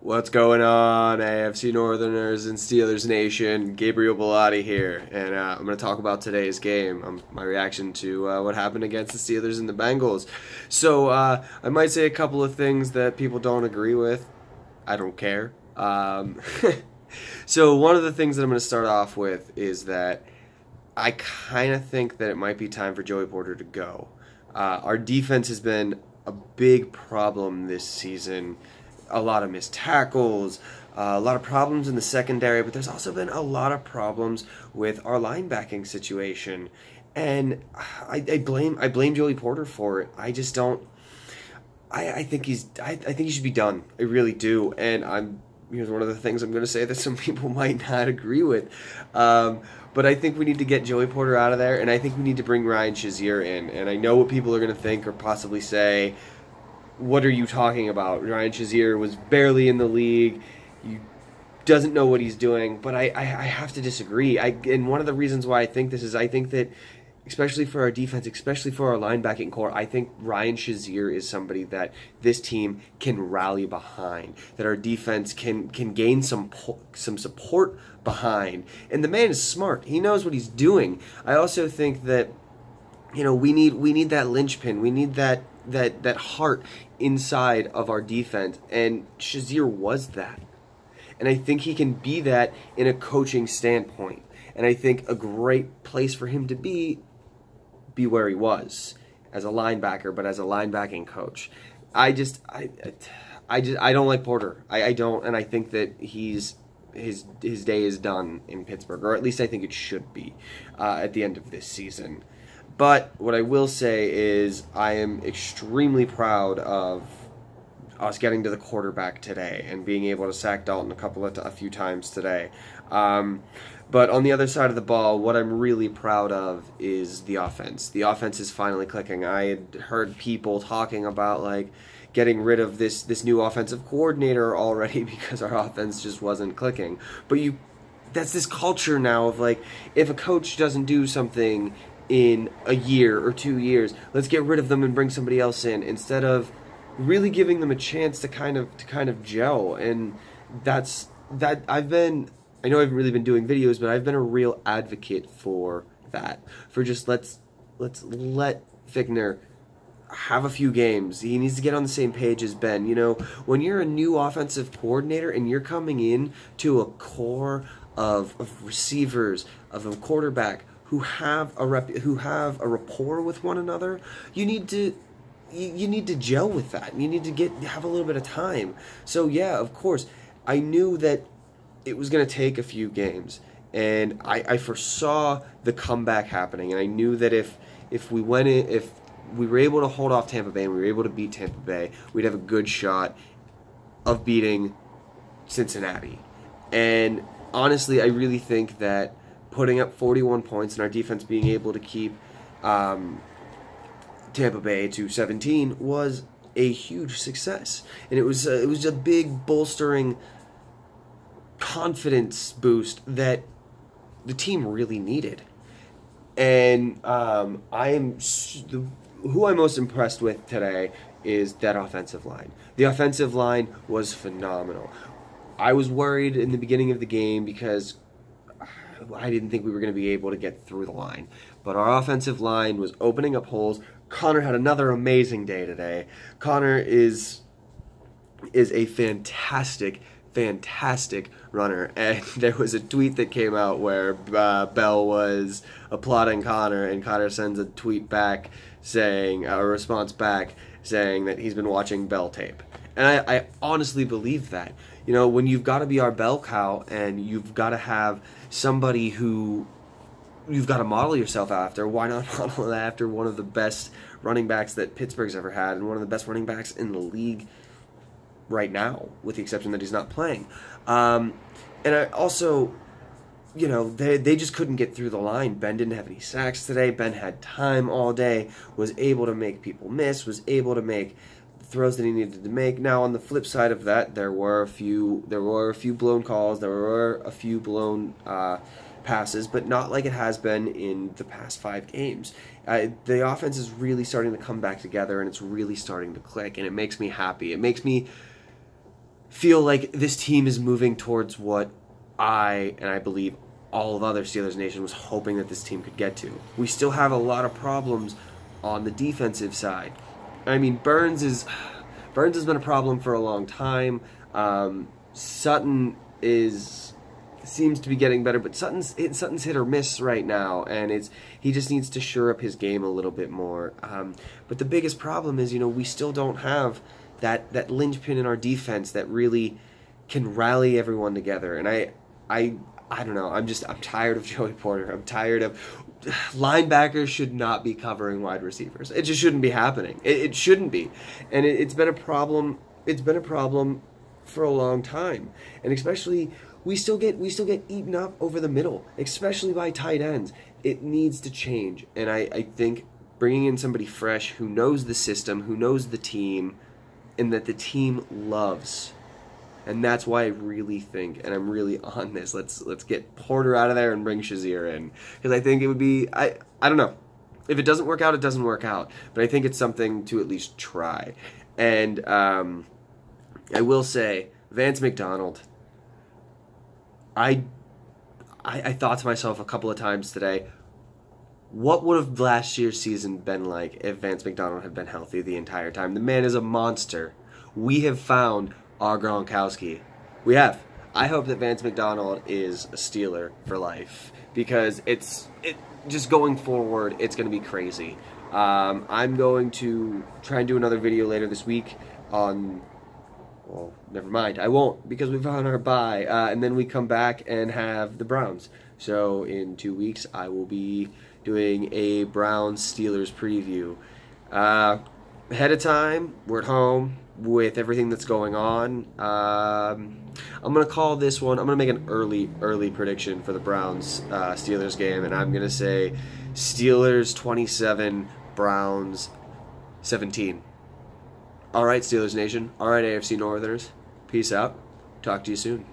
What's going on, AFC Northerners and Steelers Nation? Gabriel Bellotti here, and I'm going to talk about today's game, my reaction to what happened against the Steelers and the Bengals. So I might say a couple of things that people don't agree with. I don't care. So one of the things that I'm going to start off with is that I kind of think that it might be time for Joey Porter to go. Our defense has been a big problem this season. A lot of missed tackles, a lot of problems in the secondary, but there's also been a lot of problems with our linebacking situation, and I blame Joey Porter for it. I just don't. I think he should be done. I really do, and here's one of the things I'm going to say that some people might not agree with. But I think we need to get Joey Porter out of there, and I think we need to bring Ryan Shazier in. And I know what people are going to think or possibly say. What are you talking about? Ryan Shazier was barely in the league. He doesn't know what he's doing. But I have to disagree. And one of the reasons why I think this is I think that, especially for our defense, especially for our linebacking core, I think Ryan Shazier is somebody that this team can rally behind, that our defense can gain some support behind. And the man is smart. He knows what he's doing. I also think that, you know, we need that linchpin. We need that heart inside of our defense, and Shazier was that. And I think he can be that in a coaching standpoint. And I think a great place for him to be where he was as a linebacker, but as a linebacking coach. I don't like Porter. I don't, and I think that his day is done in Pittsburgh, or at least I think it should be at the end of this season. But what I will say is I am extremely proud of us getting to the quarterback today and being able to sack Dalton a few times today. But on the other side of the ball, what I'm really proud of is the offense. The offense is finally clicking. I had heard people talking about like getting rid of this new offensive coordinator already because our offense just wasn't clicking. But that's this culture now of like, if a coach doesn't do something in a year or 2 years, let's get rid of them and bring somebody else in, instead of really giving them a chance to kind of gel. And I know I haven't really been doing videos, but I've been a real advocate for that, for just let's let Fickner have a few games. He needs to get on the same page as Ben. You know, when you're a new offensive coordinator and you're coming in to a core of receivers, of a quarterback who have a rapport with one another, you need to gel with that. You need to have a little bit of time. So yeah, of course, I knew that it was going to take a few games, and I foresaw the comeback happening, and I knew that if we were able to hold off Tampa Bay and we were able to beat Tampa Bay, we'd have a good shot of beating Cincinnati. And honestly, I really think that putting up 41 points and our defense being able to keep Tampa Bay to 17 was a huge success, and it was a big bolstering confidence boost that the team really needed. And who I'm most impressed with today is that offensive line. The offensive line was phenomenal. I was worried in the beginning of the game because I didn't think we were going to be able to get through the line. But our offensive line was opening up holes. Connor had another amazing day today. Connor is a fantastic runner. And there was a tweet that came out where Bell was applauding Connor, and Connor sends a tweet back saying, a response back saying that he's been watching Bell tape. And I honestly believe that. You know, when you've got to be our bell cow and you've got to have somebody who you've got to model yourself after, why not model after one of the best running backs that Pittsburgh's ever had and one of the best running backs in the league right now, with the exception that he's not playing. And I also, you know, they just couldn't get through the line. Ben didn't have any sacks today. Ben had time all day, was able to make people miss, was able to make throws that he needed to make. Now, on the flip side of that, there were a few blown calls, there were a few blown passes, but not like it has been in the past 5 games. The offense is really starting to come back together, and it's really starting to click, and it makes me happy. It makes me feel like this team is moving towards what I believe all of other Steelers Nation was hoping that this team could get to. We still have a lot of problems on the defensive side. I mean, Burns has been a problem for a long time. Sutton seems to be getting better, but Sutton's hit or miss right now, and he just needs to shore up his game a little bit more. But the biggest problem is, we still don't have that linchpin in our defense that really can rally everyone together. And I don't know. I'm tired of Joey Porter. I'm tired of linebackers should not be covering wide receivers. It just shouldn't be happening. It shouldn't be, and it's been a problem. It's been a problem for a long time, and especially we still get eaten up over the middle, especially by tight ends. It needs to change, and I think bringing in somebody fresh who knows the system, who knows the team, and that the team loves. And that's why I really think, and I'm really on this, let's get Porter out of there and bring Shazier in. Because I think it would be, I don't know. If it doesn't work out, it doesn't work out. But I think it's something to at least try. And I will say, Vance McDonald, I thought to myself a couple of times today, what would have last year's season been like if Vance McDonald had been healthy the entire time? The man is a monster. We have found our Gronkowski. We have. I hope that Vance McDonald is a Steeler for life, because it just going forward, it's going to be crazy. I'm going to try and do another video later this week on, well, never mind, I won't, because we've on our bye, and then we come back and have the Browns. So in 2 weeks, I will be doing a Browns-Steelers preview. Ahead of time, we're at home with everything that's going on. I'm going to call this one, I'm going to make an early prediction for the Browns-Steelers game, and I'm going to say Steelers 27, Browns 17. All right, Steelers Nation. All right, AFC Northerners. Peace out. Talk to you soon.